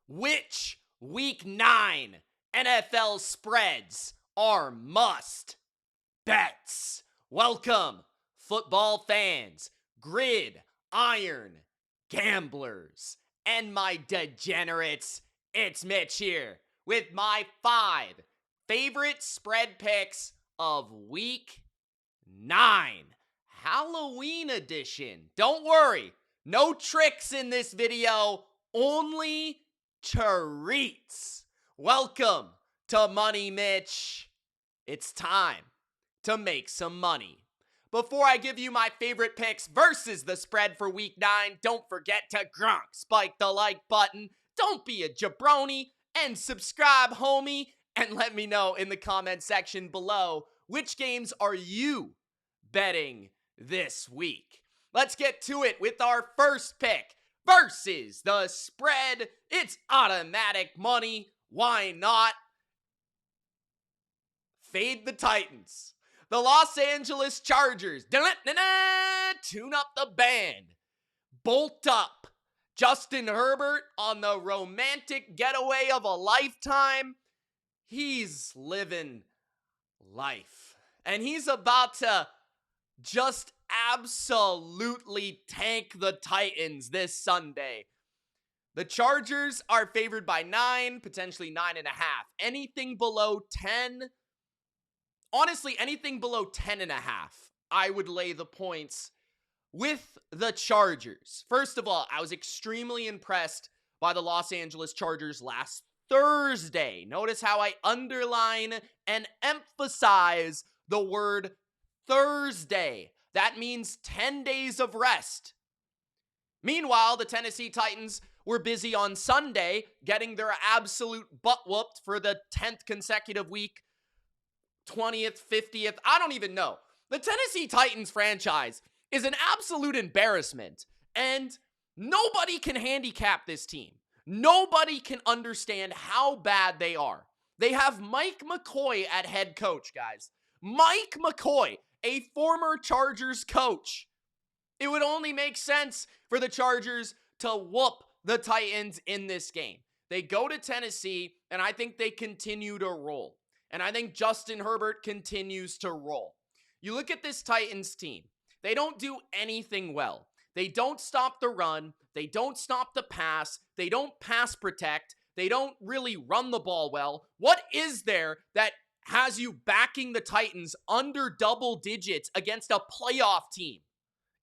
Which Week 9 NFL spreads are must bets? Welcome, football fans, gridiron gamblers, and my degenerates. It's Mitch here with my 5 favorite spread picks of Week 9, Halloween edition. Don't worry, no tricks in this video, only treats. Welcome to Money Mitch. It's time to make some money. Before I give you my favorite picks versus the spread for Week 9, don't forget to spike the like button. Don't be a jabroni and subscribe, homie. And let me know in the comment section below, which games are you betting this week? Let's get to it with our first pick versus the spread. It's automatic money. Why not? Fade the Titans. The Los Angeles Chargers. Tune up the band. Bolt up. Justin Herbert on the romantic getaway of a lifetime. He's living life. And he's about to just absolutely tank the Titans this Sunday. The Chargers are favored by 9, potentially 9.5. Anything below 10, honestly, anything below 10.5, I would lay the points with the Chargers. First of all, I was extremely impressed by the Los Angeles Chargers last Thursday. Notice how I underline and emphasize the word Thursday. That means 10 days of rest. Meanwhile, the Tennessee Titans were busy on Sunday getting their absolute butt whooped for the 10th consecutive week, 20th, 50th, I don't even know. The Tennessee Titans franchise is an absolute embarrassment, and nobody can handicap this team. Nobody can understand how bad they are. They have Mike McCoy at head coach, guys. Mike McCoy, a former Chargers coach. It would only make sense for the Chargers to whoop the Titans in this game. They go to Tennessee, and I think they continue to roll. And I think Justin Herbert continues to roll. You look at this Titans team. They don't do anything well. They don't stop the run. They don't stop the pass. They don't pass protect. They don't really run the ball well. What is there that has you backing the Titans under double digits against a playoff team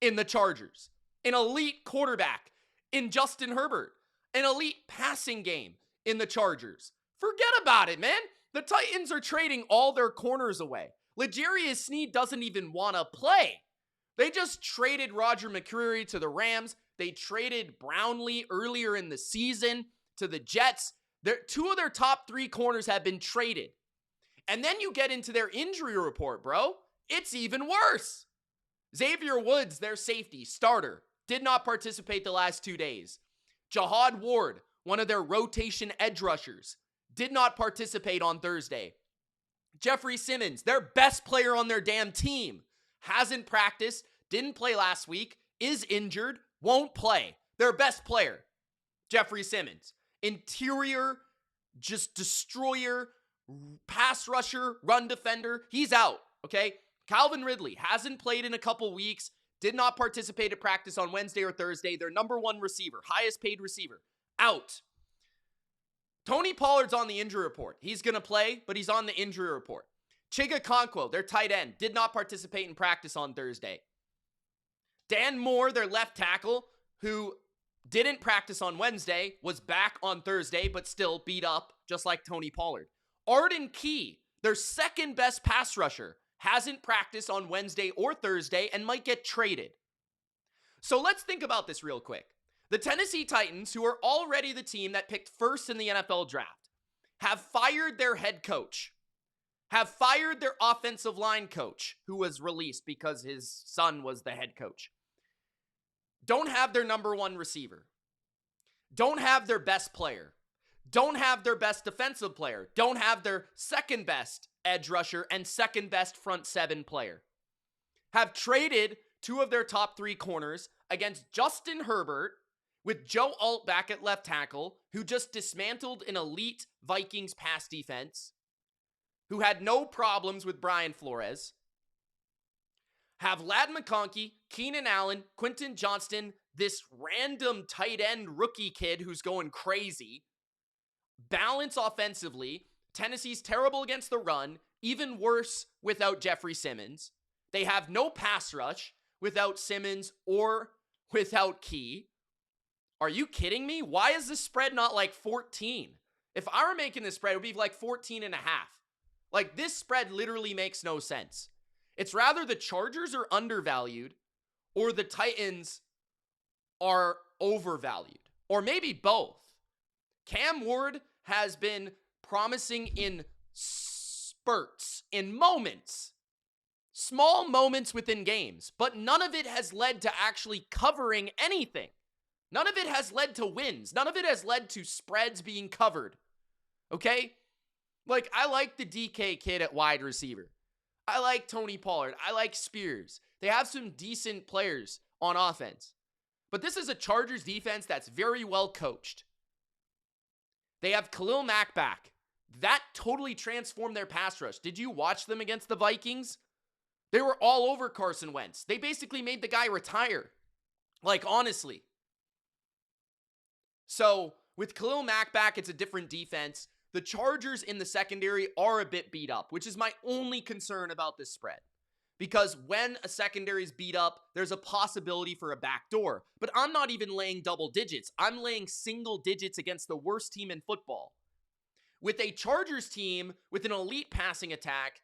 in the Chargers? An elite quarterback in Justin Herbert. An elite passing game in the Chargers. Forget about it, man. The Titans are trading all their corners away. L'Jarius Sneed doesn't even want to play. They just traded Roger McCreary to the Rams. They traded Brownlee earlier in the season to the Jets. Two of their top 3 corners have been traded. And then you get into their injury report, bro. It's even worse. Xavier Woods, their safety, starter, did not participate the last 2 days. Jahad Ward, one of their rotation edge rushers, did not participate on Thursday. Jeffrey Simmons, their best player on their damn team, hasn't practiced, didn't play last week, is injured, won't play. Their best player, Jeffrey Simmons. Interior, just destroyer, pass rusher, run defender, he's out, okay? Calvin Ridley hasn't played in a couple weeks, did not participate at practice on Wednesday or Thursday. Their number 1 receiver, highest paid receiver, out. Tony Pollard's on the injury report. He's going to play, but he's on the injury report. Chiga Okonkwo, their tight end, did not participate in practice on Thursday. Dan Moore, their left tackle, who didn't practice on Wednesday, was back on Thursday, but still beat up, just like Tony Pollard. Arden Key, their second best pass rusher, hasn't practiced on Wednesday or Thursday and might get traded. So let's think about this real quick. The Tennessee Titans, who are already the team that picked first in the NFL draft, have fired their head coach, have fired their offensive line coach, who was released because his son was the head coach. Don't have their number 1 receiver. Don't have their best player. Don't have their best defensive player. Don't have their second best edge rusher and second best front 7 player. Have traded 2 of their top 3 corners against Justin Herbert, with Joe Alt back at left tackle, who just dismantled an elite Vikings pass defense, who had no problems with Brian Flores. Have Ladd McConkey, Keenan Allen, Quentin Johnston, this random tight end rookie kid who's going crazy. Balance offensively. Tennessee's terrible against the run, even worse without Jeffrey Simmons. They have no pass rush without Simmons or without Key. Are you kidding me? Why is this spread not like 14? If I were making this spread, it would be like 14 and a half. Like, this spread literally makes no sense. It's rather the Chargers are undervalued or the Titans are overvalued, or maybe both. Cam Ward has been promising in spurts, in moments, small moments within games, but none of it has led to actually covering anything. None of it has led to wins. None of it has led to spreads being covered. Okay? Like, I like the DK kid at wide receiver. I like Tony Pollard. I like Spears. They have some decent players on offense. But this is a Chargers defense that's very well coached. They have Khalil Mack back. That totally transformed their pass rush. Did you watch them against the Vikings? They were all over Carson Wentz. They basically made the guy retire. Like, honestly. So, with Khalil Mack back, it's a different defense. The Chargers in the secondary are a bit beat up, which is my only concern about this spread. Because when a secondary is beat up, there's a possibility for a backdoor. But I'm not even laying double digits. I'm laying single digits against the worst team in football. With a Chargers team with an elite passing attack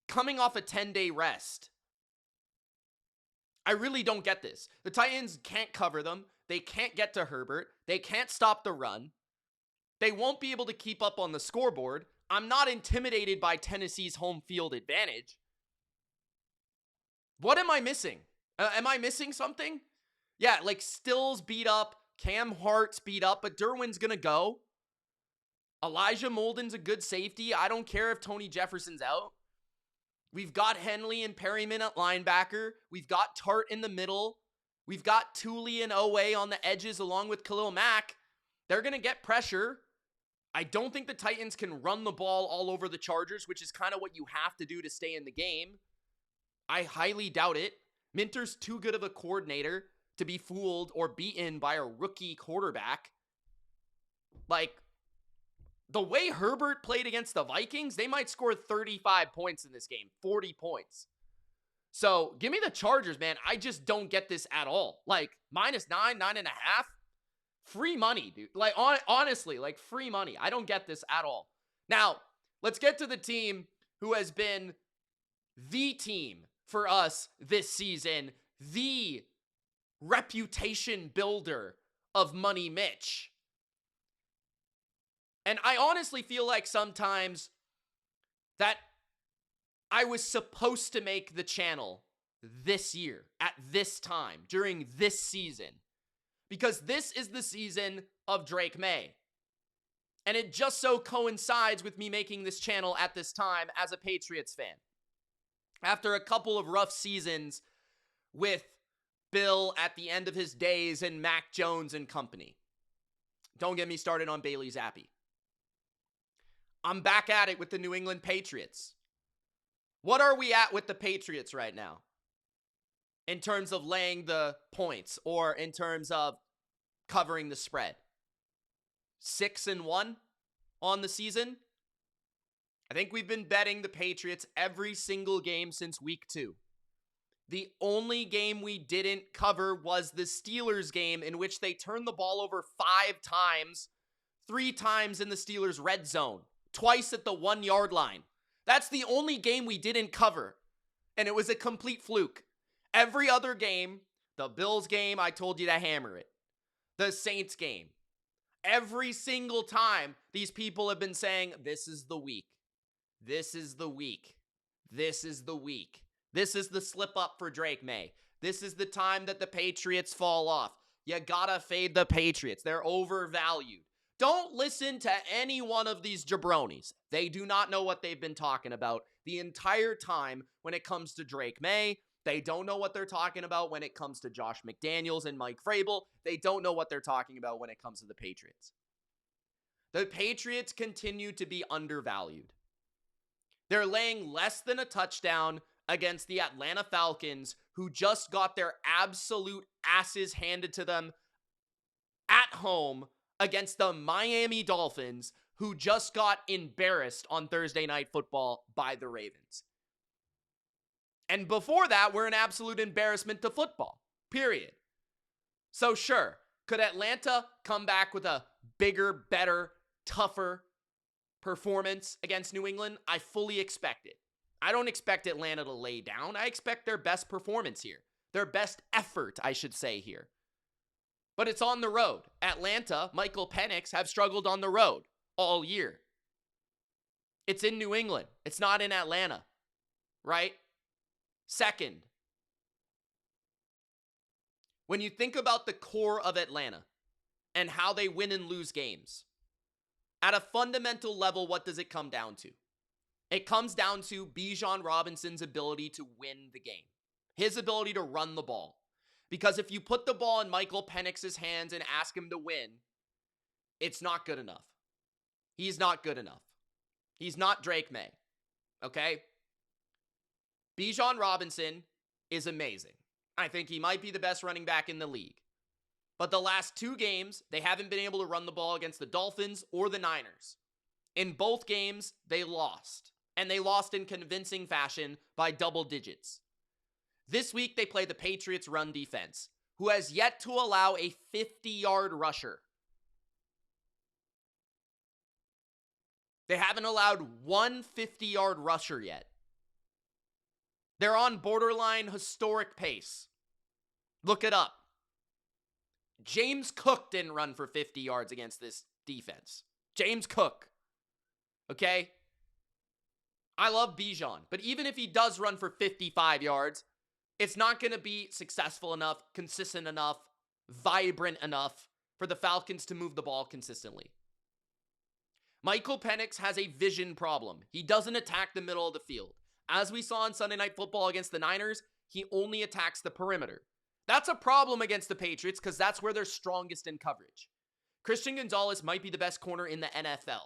coming off a 10-day rest. I really don't get this. The Titans can't cover them. They can't get to Herbert. They can't stop the run. They won't be able to keep up on the scoreboard. I'm not intimidated by Tennessee's home field advantage. What am I missing? Am I missing something? Yeah, like Stills beat up, Cam Hart's beat up, but Derwin's going to go. Elijah Molden's a good safety. I don't care if Tony Jefferson's out. We've got Henley and Perryman at linebacker. We've got Tart in the middle. We've got Thule and Owe on the edges along with Khalil Mack. They're going to get pressure. I don't think the Titans can run the ball all over the Chargers, which is kind of what you have to do to stay in the game. I highly doubt it. Minter's too good of a coordinator to be fooled or beaten by a rookie quarterback. Like, the way Herbert played against the Vikings, they might score 35 points in this game, 40 points. So, give me the Chargers, man. I just don't get this at all. Like, -9, 9.5. Free money, dude. Like, honestly, like, free money. I don't get this at all. Now, let's get to the team who has been the team for us this season, the reputation builder of Money Mitch. And I honestly feel like sometimes that I was supposed to make the channel this year, at this time, during this season. Because this is the season of Drake May. And it just so coincides with me making this channel at this time as a Patriots fan. After a couple of rough seasons with Bill at the end of his days and Mac Jones and company. Don't get me started on Bailey Zappi. I'm back at it with the New England Patriots. What are we at with the Patriots right now? In terms of laying the points or in terms of covering the spread. 6-1 on the season. I think we've been betting the Patriots every single game since week 2. The only game we didn't cover was the Steelers game, in which they turned the ball over 5 times, 3 times in the Steelers' red zone, twice at the 1-yard line. That's the only game we didn't cover, and it was a complete fluke. Every other game, the Bills game, I told you to hammer it. The Saints game. Every single time, these people have been saying, this is the week. This is the week. This is the week. This is the slip up for Drake May. This is the time that the Patriots fall off. You gotta fade the Patriots. They're overvalued. Don't listen to any one of these jabronis. They do not know what they've been talking about the entire time when it comes to Drake May, They don't know what they're talking about when it comes to Josh McDaniels and Mike Vrabel. They don't know what they're talking about when it comes to the Patriots. The Patriots continue to be undervalued. They're laying less than a touchdown against the Atlanta Falcons, who just got their absolute asses handed to them at home against the Miami Dolphins, who just got embarrassed on Thursday Night Football by the Ravens. And before that, we're an absolute embarrassment to football, period. So sure, could Atlanta come back with a bigger, better, tougher performance against New England? I fully expect it. I don't expect Atlanta to lay down. I expect their best performance here. Their best effort, I should say here. But it's on the road. Atlanta, Michael Penix, have struggled on the road all year. It's in New England. It's not in Atlanta, right? Second, when you think about the core of Atlanta and how they win and lose games, at a fundamental level, what does it come down to? It comes down to Bijan Robinson's ability to win the game, his ability to run the ball. Because if you put the ball in Michael Penix's hands and ask him to win, it's not good enough. He's not good enough. He's not Drake May, okay? Bijan Robinson is amazing. I think he might be the best running back in the league. But the last 2 games, they haven't been able to run the ball against the Dolphins or the Niners. In both games, they lost. And they lost in convincing fashion by double digits. This week, they play the Patriots run defense, who has yet to allow a 50-yard rusher. They haven't allowed one 50-yard rusher yet. They're on borderline historic pace. Look it up. James Cook didn't run for 50 yards against this defense. James Cook. Okay? I love Bijan, but even if he does run for 55 yards, it's not going to be successful enough, consistent enough, vibrant enough for the Falcons to move the ball consistently. Michael Penix has a vision problem. He doesn't attack the middle of the field. As we saw on Sunday Night Football against the Niners, he only attacks the perimeter. That's a problem against the Patriots because that's where they're strongest in coverage. Christian Gonzalez might be the best corner in the NFL.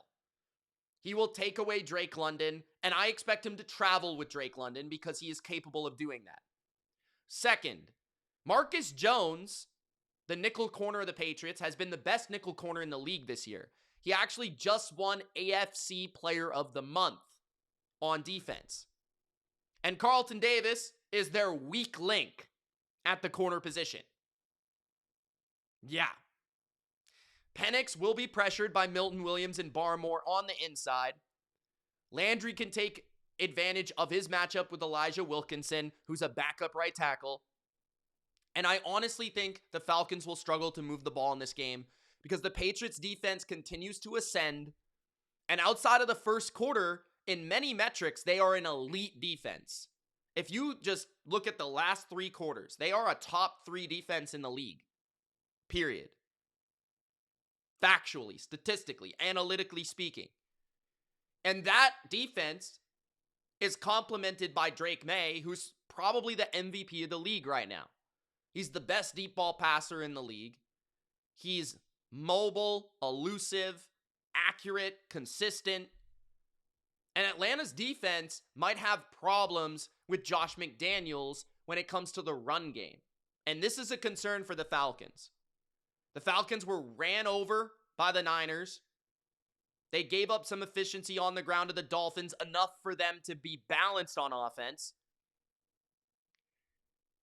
He will take away Drake London, and I expect him to travel with Drake London because he is capable of doing that. Second, Marcus Jones, the nickel corner of the Patriots, has been the best nickel corner in the league this year. He actually just won AFC Player of the Month on defense. And Carlton Davis is their weak link at the corner position. Yeah. Penix will be pressured by Milton Williams and Barmore on the inside. Landry can take advantage of his matchup with Elijah Wilkinson, who's a backup right tackle. And I honestly think the Falcons will struggle to move the ball in this game because the Patriots defense continues to ascend. And outside of the first quarter, in many metrics, they are an elite defense. If you just look at the last 3 quarters, they are a top 3 defense in the league. Period. Factually, statistically, analytically speaking. And that defense is complemented by Drake May, who's probably the MVP of the league right now. He's the best deep ball passer in the league. He's mobile, elusive, accurate, consistent. And Atlanta's defense might have problems with Josh McDaniels when it comes to the run game. And this is a concern for the Falcons. The Falcons were ran over by the Niners. They gave up some efficiency on the ground to the Dolphins, enough for them to be balanced on offense.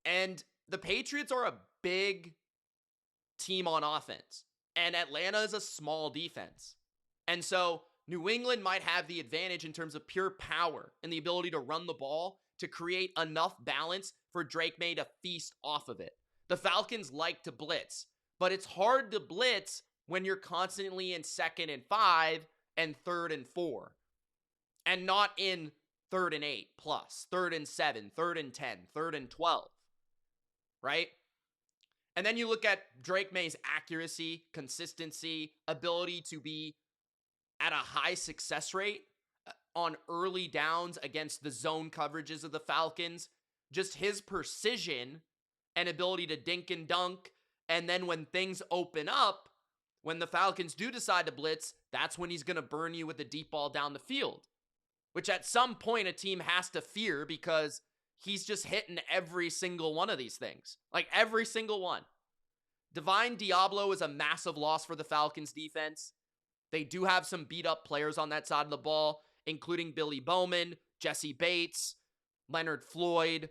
And the Patriots are a big team on offense. And Atlanta is a small defense. And so New England might have the advantage in terms of pure power and the ability to run the ball to create enough balance for Drake May to feast off of it. The Falcons like to blitz, but it's hard to blitz when you're constantly in 2nd and 5 and 3rd and 4 and not in 3rd and 8 plus, 3rd and 7, 3rd and 10, 3rd and 12, right? And then you look at Drake May's accuracy, consistency, ability to be at a high success rate on early downs against the zone coverages of the Falcons. just his precision and ability to dink and dunk. And then when things open up, when the Falcons do decide to blitz, that's when he's going to burn you with the deep ball down the field, which at some point a team has to fear because he's just hitting every single one of these things. Like every single one. Divine Diablo is a massive loss for the Falcons defense. They do have some beat up players on that side of the ball, including Billy Bowman, Jesse Bates, Leonard Floyd,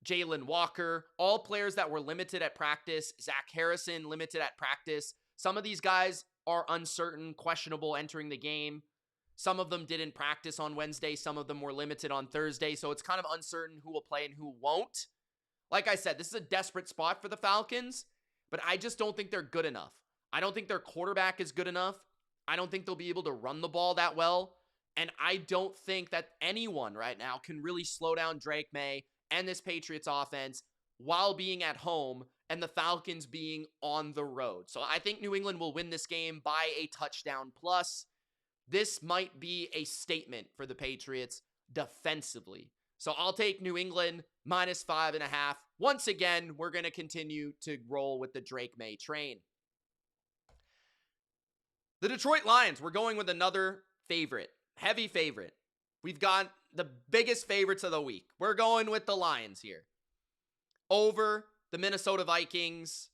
Jalen Walker, all players that were limited at practice. Zach Harrison, limited at practice. Some of these guys are uncertain, questionable entering the game. Some of them didn't practice on Wednesday. Some of them were limited on Thursday. So it's kind of uncertain who will play and who won't. Like I said, this is a desperate spot for the Falcons, but I just don't think they're good enough. I don't think their quarterback is good enough. I don't think they'll be able to run the ball that well. And I don't think that anyone right now can really slow down Drake May and this Patriots offense while being at home and the Falcons being on the road. So I think New England will win this game by a touchdown plus. This might be a statement for the Patriots defensively. So I'll take New England minus 5.5. Once again, we're going to continue to roll with the Drake May train. The Detroit Lions, we're going with another favorite, heavy favorite. We've got the biggest favorites of the week. We're going with the Lions here. Over the Minnesota Vikings.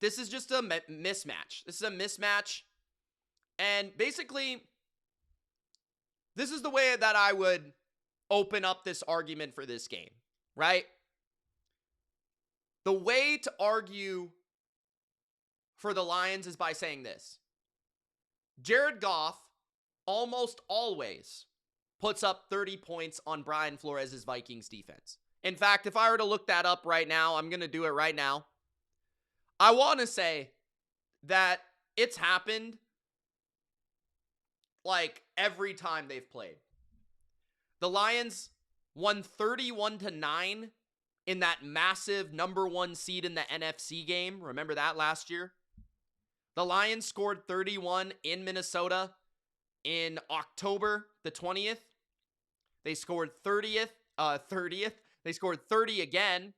This is just a mismatch. This is a mismatch. And basically, this is the way that I would open up this argument for this game, right? The way to argue for the Lions is by saying this. Jared Goff almost always puts up 30 points on Brian Flores' Vikings defense. In fact, if I were to look that up right now, I'm going to do it right now. I want to say that it's happened like every time they've played. The Lions won 31-9 in that massive number 1 seed in the NFC game. Remember that last year? The Lions scored 31 in Minnesota in October the 20th. They scored 30th. They scored 30 again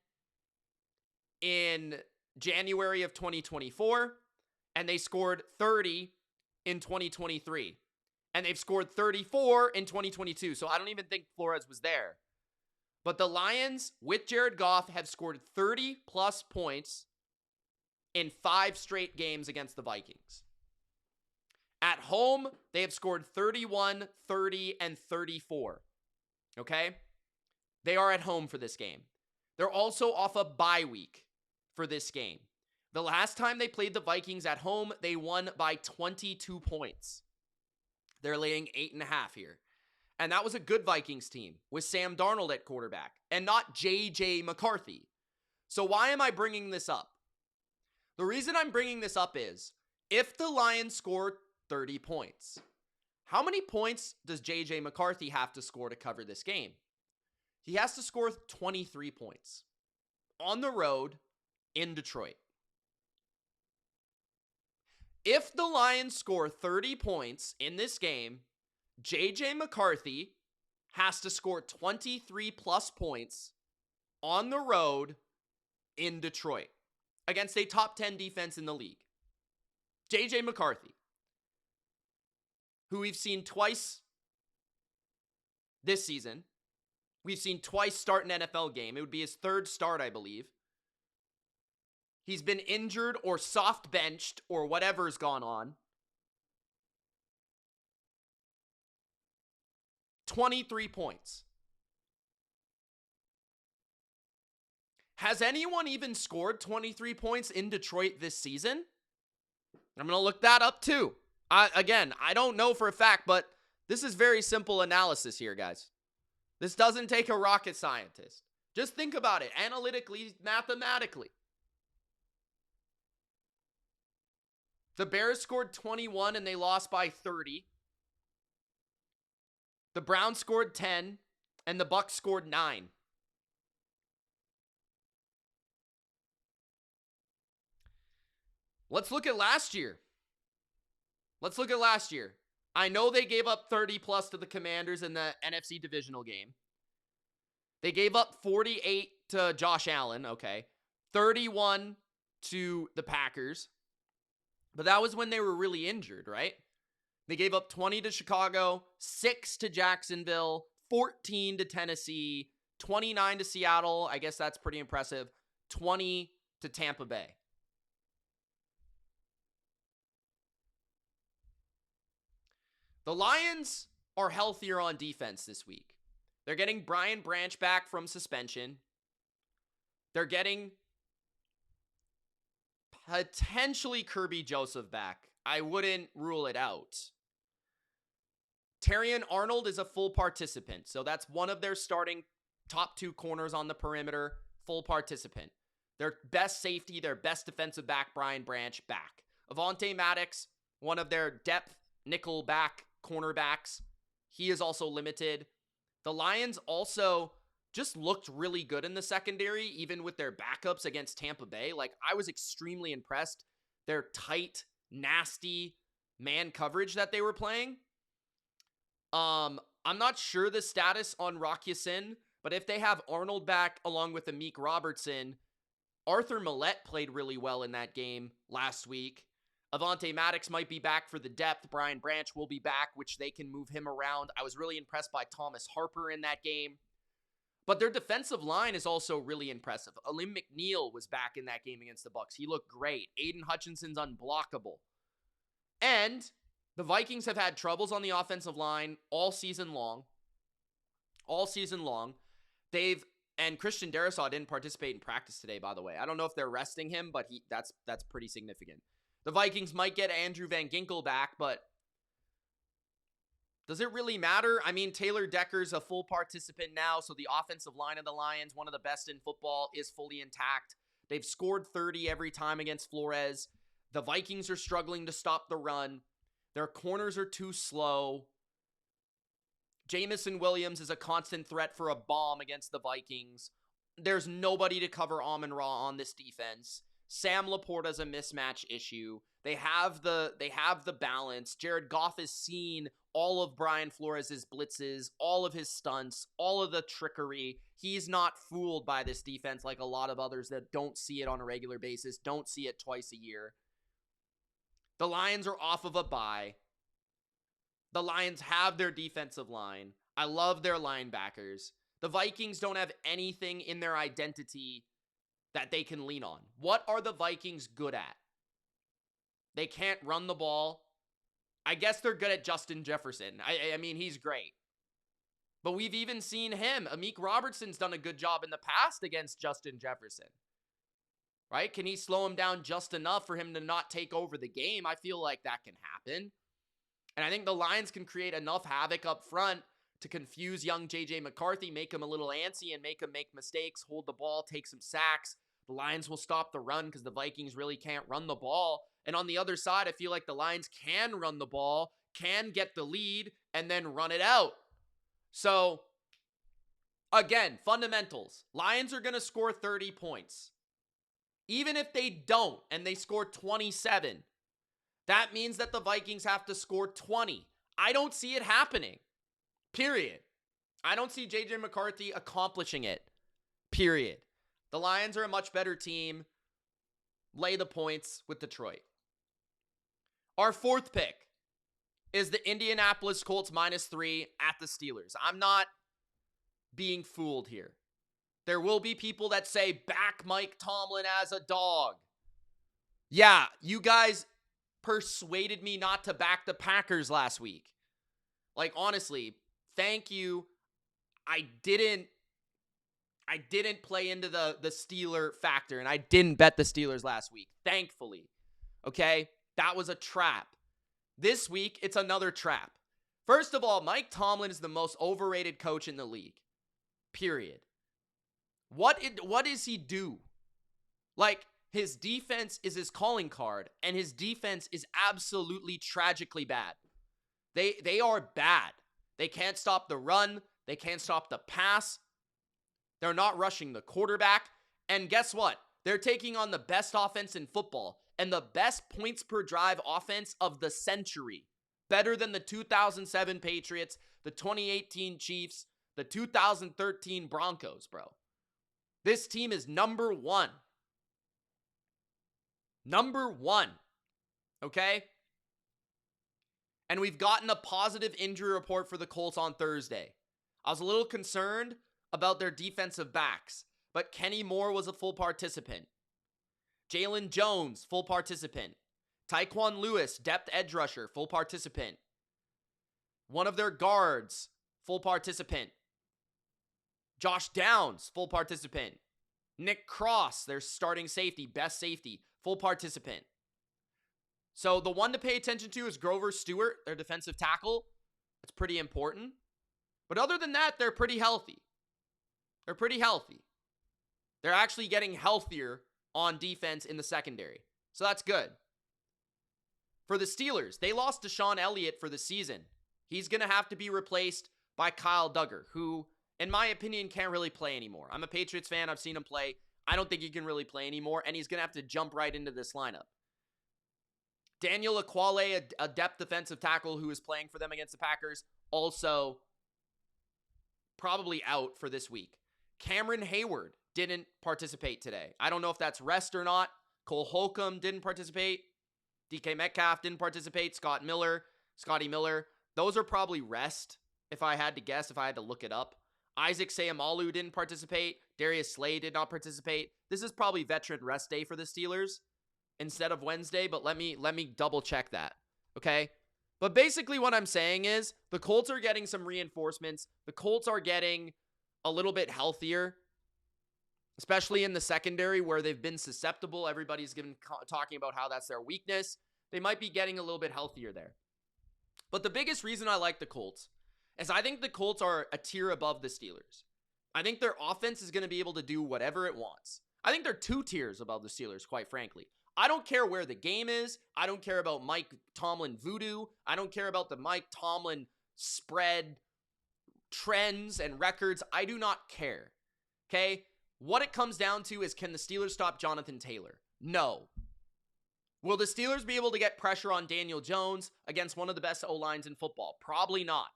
in January of 2024. And they scored 30 in 2023. And they've scored 34 in 2022. So I don't even think Flores was there. But the Lions, with Jared Goff, have scored 30-plus points in 5 straight games against the Vikings. At home, they have scored 31, 30, and 34. Okay? They are at home for this game. They're also off a bye week for this game. The last time they played the Vikings at home, they won by 22 points. They're laying 8.5 here. And that was a good Vikings team with Sam Darnold at quarterback and not J.J. McCarthy. So why am I bringing this up? The reason I'm bringing this up is if the Lions score 30 points, how many points does J.J. McCarthy have to score to cover this game? He has to score 23 points on the road in Detroit. If the Lions score 30 points in this game, J.J. McCarthy has to score 23-plus points on the road in Detroit against a top 10 defense in the league. J.J. McCarthy, who we've seen twice this season. We've seen twice start an NFL game. It would be his 3rd start, I believe. He's been injured or soft benched or whatever's gone on. 23 points. Has anyone even scored 23 points in Detroit this season? I'm going to look that up too. Again, I don't know for a fact, but this is very simple analysis here, guys. This doesn't take a rocket scientist. Just think about it analytically, mathematically. The Bears scored 21 and they lost by 30. The Browns scored 10 and the Bucs scored 9. Let's look at last year. I know they gave up 30 plus to the Commanders in the NFC divisional game. They gave up 48 to Josh Allen, okay. 31 to the Packers. But that was when they were really injured, right? They gave up 20 to Chicago, 6 to Jacksonville, 14 to Tennessee, 29 to Seattle. I guess that's pretty impressive. 20 to Tampa Bay. The Lions are healthier on defense this week. They're getting Brian Branch back from suspension. They're getting potentially Kirby Joseph back. I wouldn't rule it out. Terrion Arnold is a full participant, so that's one of their starting top 2 corners on the perimeter, full participant. Their best safety, their best defensive back, Brian Branch, back. Avonte Maddox, one of their depth nickel back cornerbacks, he is also limited. The Lions also just looked really good in the secondary, even with their backups against Tampa Bay. Like, I was extremely impressed. Their tight, nasty man coverage that they were playing. I'm not sure the status on Rock Ya-Sin, but if they have Arnold back along with Amik Robertson, Arthur Millette played really well in that game last week. Avonte Maddox might be back for the depth. Brian Branch will be back, which they can move him around. I was really impressed by Thomas Harper in that game. But their defensive line is also really impressive. Alim McNeil was back in that game against the Bucs. He looked great. Aiden Hutchinson's unblockable. And the Vikings have had troubles on the offensive line all season long. All season long. And Christian Darrisaw didn't participate in practice today, by the way. I don't know if they're resting him, but that's pretty significant. The Vikings might get Andrew Van Ginkel back, but does it really matter? I mean, Taylor Decker's a full participant now, so the offensive line of the Lions, one of the best in football, is fully intact. They've scored 30 every time against Flores. The Vikings are struggling to stop the run. Their corners are too slow. Jamison Williams is a constant threat for a bomb against the Vikings. There's nobody to cover Amon-Ra on this defense. Sam Laporta's a mismatch issue. They have the balance. Jared Goff has seen all of Brian Flores' blitzes, all of his stunts, all of the trickery. He's not fooled by this defense like a lot of others that don't see it on a regular basis, don't see it twice a year. The Lions are off of a bye. The Lions have their defensive line. I love their linebackers. The Vikings don't have anything in their identity that they can lean on. What are the Vikings good at? They can't run the ball. I guess they're good at Justin Jefferson. I mean, he's great. But we've even seen him. Amik Robertson's done a good job in the past against Justin Jefferson. Right? Can he slow him down just enough for him to not take over the game? I feel like that can happen. And I think the Lions can create enough havoc up front to confuse young J.J. McCarthy, make him a little antsy and make him make mistakes, hold the ball, take some sacks. The Lions will stop the run because the Vikings really can't run the ball. And on the other side, I feel like the Lions can run the ball, can get the lead, and then run it out. So, again, fundamentals. Lions are going to score 30 points. Even if they don't and they score 27, that means that the Vikings have to score 20. I don't see it happening. Period. I don't see J.J. McCarthy accomplishing it. Period. The Lions are a much better team. Lay the points with Detroit. Our fourth pick is the Indianapolis Colts -3 at the Steelers. I'm not being fooled here. There will be people that say, back Mike Tomlin as a dog. Yeah, you guys persuaded me not to back the Packers last week. Like, honestly, thank you. I didn't play into the Steeler factor, and I didn't bet the Steelers last week, thankfully. Okay? That was a trap. This week, it's another trap. First of all, Mike Tomlin is the most overrated coach in the league. Period. What does he do? Like, his defense is his calling card, and his defense is absolutely tragically bad. They are bad. They can't stop the run. They can't stop the pass. They're not rushing the quarterback. And guess what? They're taking on the best offense in football and the best points per drive offense of the century. Better than the 2007 Patriots, the 2018 Chiefs, The 2013 Broncos, bro. This team is number one. Number one. Okay? And we've gotten a positive injury report for the Colts on Thursday. I was a little concerned about their defensive backs, but Kenny Moore was a full participant. Jalen Jones, full participant. Tyquan Lewis, depth edge rusher, full participant. One of their guards, full participant. Josh Downs, full participant. Nick Cross, their starting safety, best safety, full participant. So the one to pay attention to is Grover Stewart, their defensive tackle. That's pretty important. But other than that, they're pretty healthy. They're pretty healthy. They're actually getting healthier on defense in the secondary. So that's good. For the Steelers, they lost Deshaun Elliott for the season. He's going to have to be replaced by Kyle Duggar, who, in my opinion, can't really play anymore. I'm a Patriots fan. I've seen him play. I don't think he can really play anymore, and he's going to have to jump right into this lineup. Daniel Akwale, a depth defensive tackle who is playing for them against the Packers, also probably out for this week. Cameron Hayward didn't participate today. I don't know if that's rest or not. Cole Holcomb didn't participate. DK Metcalf didn't participate. Scotty Miller. Those are probably rest, if I had to guess, if I had to look it up. Isaac Seumalo didn't participate. Darius Slay did not participate. This is probably veteran rest day for the Steelers instead of Wednesday, but let me double check that, okay? But basically what I'm saying is the Colts are getting some reinforcements. The Colts are getting a little bit healthier, especially in the secondary where they've been susceptible. Everybody's talking about how that's their weakness. They might be getting a little bit healthier there. But the biggest reason I like the Colts is I think the Colts are a tier above the Steelers. I think their offense is going to be able to do whatever it wants. I think they're 2 tiers above the Steelers, quite frankly. I don't care where the game is. I don't care about Mike Tomlin voodoo. I don't care about the Mike Tomlin spread trends and records. I do not care. Okay? What it comes down to is, can the Steelers stop Jonathan Taylor? No. Will the Steelers be able to get pressure on Daniel Jones against one of the best O-lines in football? Probably not.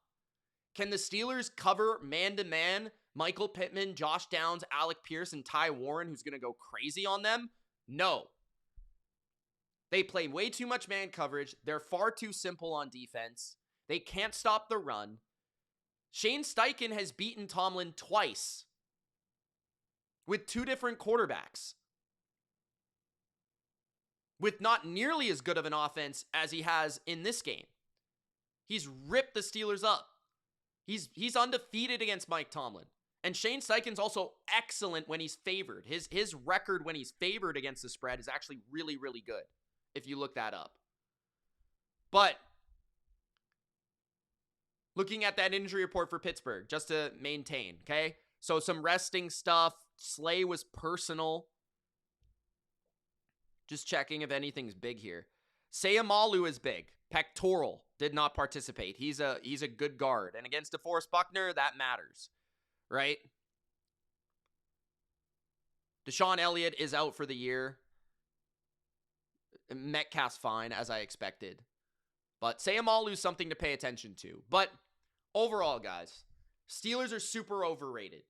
Can the Steelers cover man-to-man Michael Pittman, Josh Downs, Alec Pierce, and Ty Warren, who's going to go crazy on them? No. They play way too much man coverage. They're far too simple on defense. They can't stop the run. Shane Steichen has beaten Tomlin twice with 2 different quarterbacks, with not nearly as good of an offense as he has in this game. He's ripped the Steelers up. He's undefeated against Mike Tomlin. And Shane Steichen's also excellent when he's favored. His record when he's favored against the spread is actually really, really good, if you look that up. But looking at that injury report for Pittsburgh, just to maintain, okay? So some resting stuff. Slay was personal. Just checking if anything's big here. Seumalo is big. Pectoral did not participate. He's a good guard. And against DeForest Buckner, that matters, right? Deshaun Elliott is out for the year. Metcalf's fine, as I expected. But Seumalo's something to pay attention to. But overall, guys, Steelers are super overrated.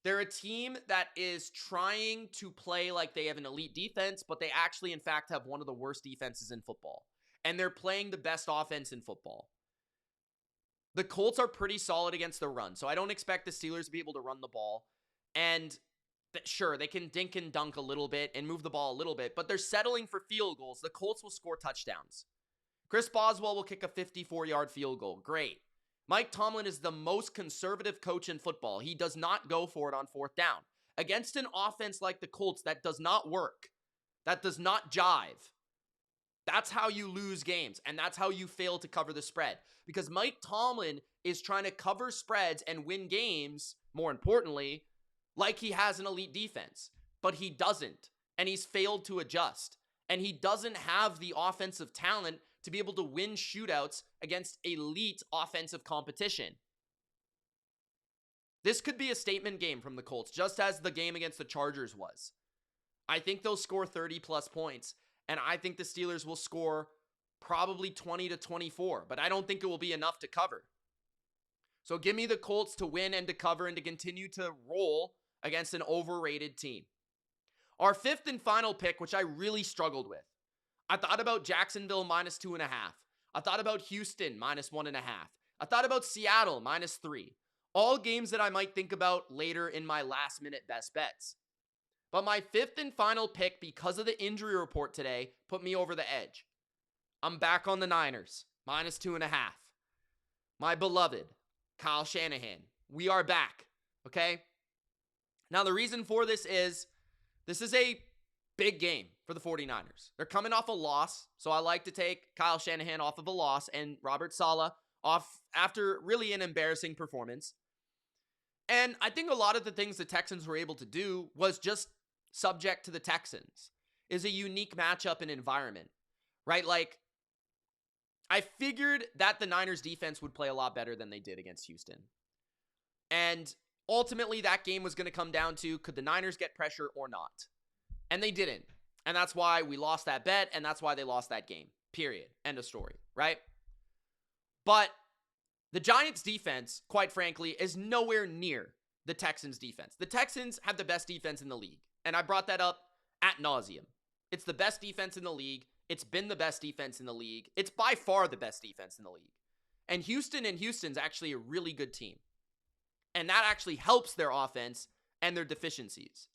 They're a team that is trying to play like they have an elite defense, but they actually, in fact, have one of the worst defenses in football. And they're playing the best offense in football. The Colts are pretty solid against the run, so I don't expect the Steelers to be able to run the ball. And sure, they can dink and dunk a little bit and move the ball a little bit, but they're settling for field goals. The Colts will score touchdowns. Chris Boswell will kick a 54-yard field goal. Great. Mike Tomlin is the most conservative coach in football. He does not go for it on 4th down. Against an offense like the Colts, that does not work. That does not jive. That's how you lose games, and that's how you fail to cover the spread. Because Mike Tomlin is trying to cover spreads and win games, more importantly, like he has an elite defense. But he doesn't, and he's failed to adjust. And he doesn't have the offensive talent to be able to win shootouts against elite offensive competition. This could be a statement game from the Colts, just as the game against the Chargers was. I think they'll score 30-plus points, and I think the Steelers will score probably 20 to 24, but I don't think it will be enough to cover. So give me the Colts to win and to cover and to continue to roll against an overrated team. Our fifth and final pick, which I really struggled with. I thought about Jacksonville -2.5. I thought about Houston -1.5. I thought about Seattle -3. All games that I might think about later in my last minute best bets. But my fifth and final pick, because of the injury report today, put me over the edge. I'm back on the Niners, -2.5. My beloved Kyle Shanahan. We are back, okay? Now, the reason for this is a big game for the 49ers. They're coming off a loss, so I like to take Kyle Shanahan off of a loss and Robert Saleh off after really an embarrassing performance. And I think a lot of the things the Texans were able to do was just subject to the Texans. Is a unique matchup and environment, right? Like, I figured that the Niners defense would play a lot better than they did against Houston. And ultimately, that game was going to come down to, could the Niners get pressure or not? And they didn't. And that's why we lost that bet, and that's why they lost that game. Period. End of story, right? But the Giants' defense, quite frankly, is nowhere near the Texans' defense. The Texans have the best defense in the league, and I brought that up ad nauseum. It's the best defense in the league. It's been the best defense in the league. It's by far the best defense in the league. And Houston's actually a really good team. And that actually helps their offense and their deficiencies.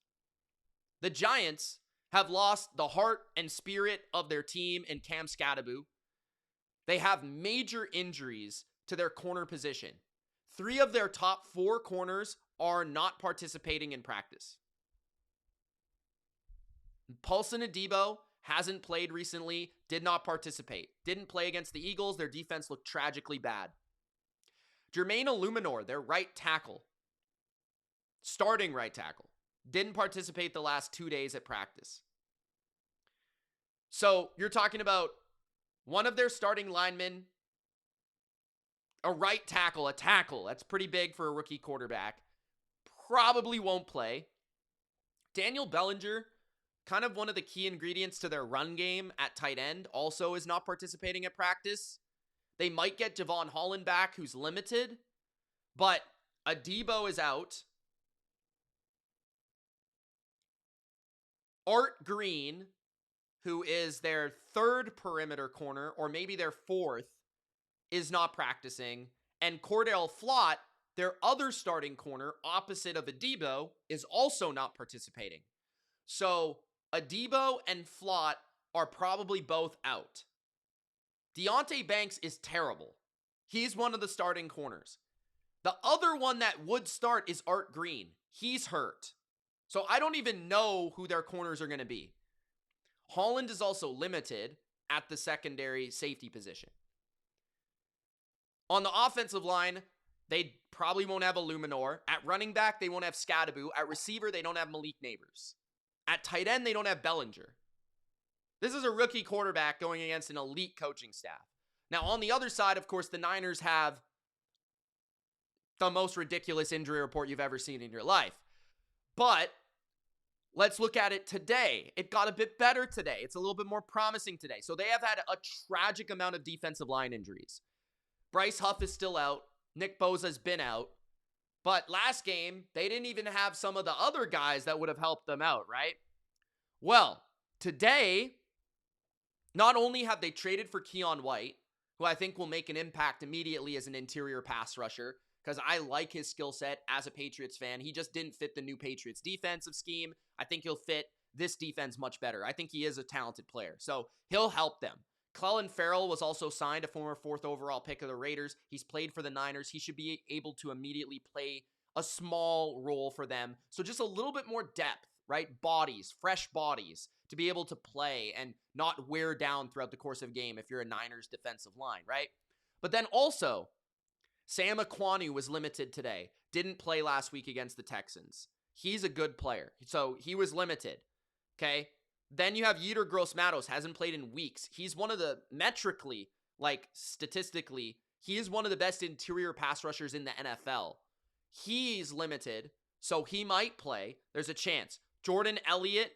The Giants have lost the heart and spirit of their team in Cam Skattebo. They have major injuries to their corner position. 3 of their top 4 corners are not participating in practice. Paulson Adebo hasn't played recently, did not participate. Didn't play against the Eagles. Their defense looked tragically bad. Jermaine Illuminor, their right tackle, starting right tackle, didn't participate the last 2 days at practice. So you're talking about one of their starting linemen, a right tackle, a tackle. That's pretty big for a rookie quarterback. Probably won't play. Daniel Bellinger, kind of one of the key ingredients to their run game at tight end, also is not participating at practice. They might get Javon Holland back, who's limited, but Adebo is out. Art Green, who is their 3rd perimeter corner, or maybe their 4th, is not practicing. And Cordell Flott, their other starting corner, opposite of Adebo, is also not participating. So Adebo and Flott are probably both out. Deonte Banks is terrible. He's one of the starting corners. The other one that would start is Art Green. He's hurt. So I don't even know who their corners are going to be. Holland is also limited at the secondary safety position. On the offensive line, they probably won't have Illuminor. At running back, they won't have Skattebo. At receiver, they don't have Malik Neighbors. At tight end, they don't have Bellinger. This is a rookie quarterback going against an elite coaching staff. Now, on the other side, of course, the Niners have the most ridiculous injury report you've ever seen in your life. But let's look at it today. It got a bit better today. It's a little bit more promising today. So they have had a tragic amount of defensive line injuries. Bryce Huff is still out. Nick Bosa's been out. But last game, they didn't even have some of the other guys that would have helped them out, right? Well, today, not only have they traded for Keon White, who I think will make an impact immediately as an interior pass rusher, because I like his skill set as a Patriots fan. He just didn't fit the new Patriots defensive scheme. I think he'll fit this defense much better. I think he is a talented player, so he'll help them. Clelin Ferrell was also signed, a former 4th overall pick of the Raiders. He's played for the Niners. He should be able to immediately play a small role for them. So just a little bit more depth, right? Bodies, fresh bodies to be able to play and not wear down throughout the course of a game if you're a Niners defensive line, right? But then also, Sam Ekwonu was limited today. Didn't play last week against the Texans. He's a good player. So he was limited, okay? Then you have Yetur Gross-Matos, hasn't played in weeks. He's one of the, metrically, like statistically, he is one of the best interior pass rushers in the NFL. He's limited, so he might play. There's a chance. Jordan Elliott,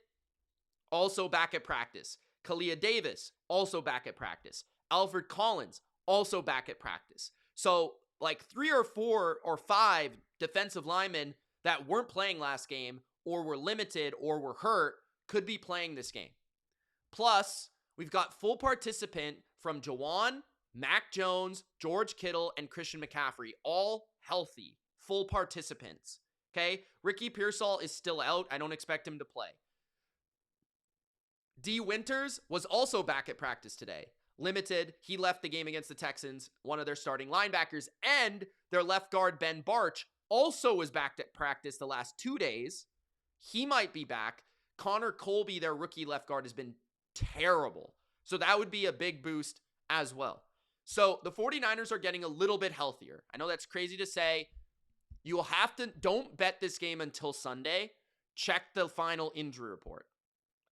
also back at practice. Kalia Davis, also back at practice. Alfred Collins, also back at practice. So like 3 or 4 or 5 defensive linemen that weren't playing last game or were limited or were hurt could be playing this game. Plus, we've got full participant from Jawan, Mac Jones, George Kittle, and Christian McCaffrey, all healthy, full participants. Okay? Ricky Pearsall is still out. I don't expect him to play. D. Winters was also back at practice today. Limited. He left the game against the Texans, one of their starting linebackers, and their left guard, Ben Barch, also was back at practice the last 2 days. He might be back. Connor Colby, their rookie left guard, has been terrible. So that would be a big boost as well. So the 49ers are getting a little bit healthier. I know that's crazy to say. You will have to, don't bet this game until Sunday. Check the final injury report.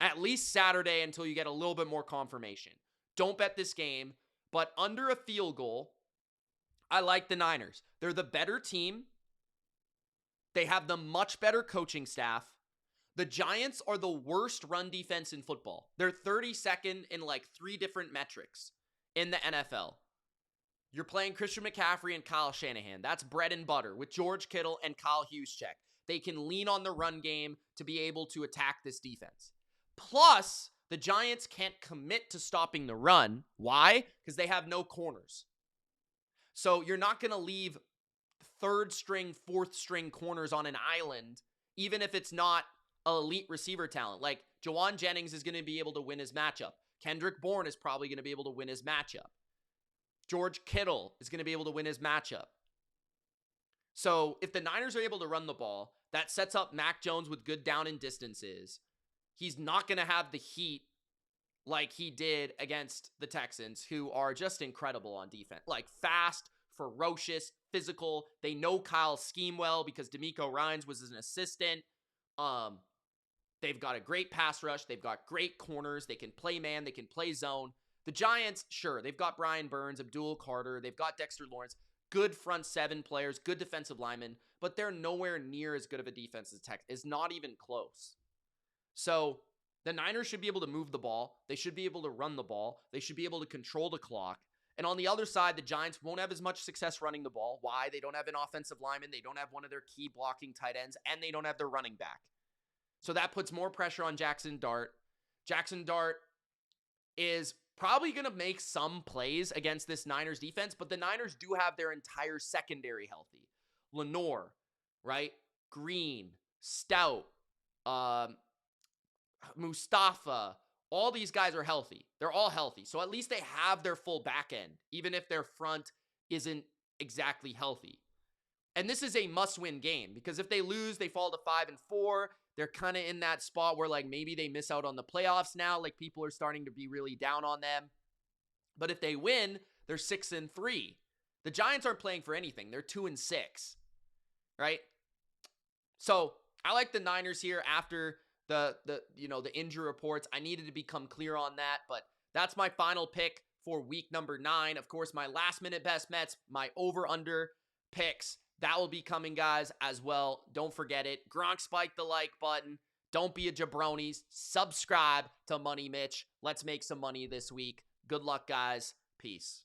At least Saturday until you get a little bit more confirmation. Don't bet this game, but under a field goal, I like the Niners. They're the better team. They have the much better coaching staff. The Giants are the worst run defense in football. They're 32nd in like 3 different metrics in the NFL. You're playing Christian McCaffrey and Kyle Shanahan. That's bread and butter with George Kittle and Kyle Juszczyk. They can lean on the run game to be able to attack this defense. Plus, the Giants can't commit to stopping the run. Why? Because they have no corners. So you're not going to leave 3rd string, 4th string corners on an island, even if it's not elite receiver talent. Like Jawan Jennings is going to be able to win his matchup. Kendrick Bourne is probably going to be able to win his matchup. George Kittle is going to be able to win his matchup. So if the Niners are able to run the ball, that sets up Mac Jones with good down and distances. He's not going to have the heat like he did against the Texans, who are just incredible on defense. Like fast, ferocious, physical. They know Kyle's scheme well because DeMeco Ryans was an assistant. They've got a great pass rush. They've got great corners. They can play man. They can play zone. The Giants, sure, they've got Brian Burns, Abdul Carter. They've got Dexter Lawrence. Good front 7 players, good defensive linemen, but they're nowhere near as good of a defense as Texas. It's not even close. So the Niners should be able to move the ball. They should be able to run the ball. They should be able to control the clock. And on the other side, the Giants won't have as much success running the ball. Why? They don't have an offensive lineman. They don't have one of their key blocking tight ends, and they don't have their running back. So that puts more pressure on Jackson Dart. Jackson Dart is probably going to make some plays against this Niners defense, but the Niners do have their entire secondary healthy. Lenore, right? Green, Stout, Mustafa, all these guys are healthy. They're all healthy. So at least they have their full back end, even if their front isn't exactly healthy. And this is a must-win game because if they lose, they fall to 5-4. They're kind of in that spot where like maybe they miss out on the playoffs now. Like people are starting to be really down on them. But if they win, they're 6-3. The Giants aren't playing for anything. They're 2-6, right? So I like the Niners here after the injury reports. I needed to become clear on that, but that's my final pick for week number 9. Of course, my last minute best bets, my over-under picks. That will be coming, guys, as well. Don't forget it. Gronk, spike the like button. Don't be a jabroni. Subscribe to Money Mitch. Let's make some money this week. Good luck, guys. Peace.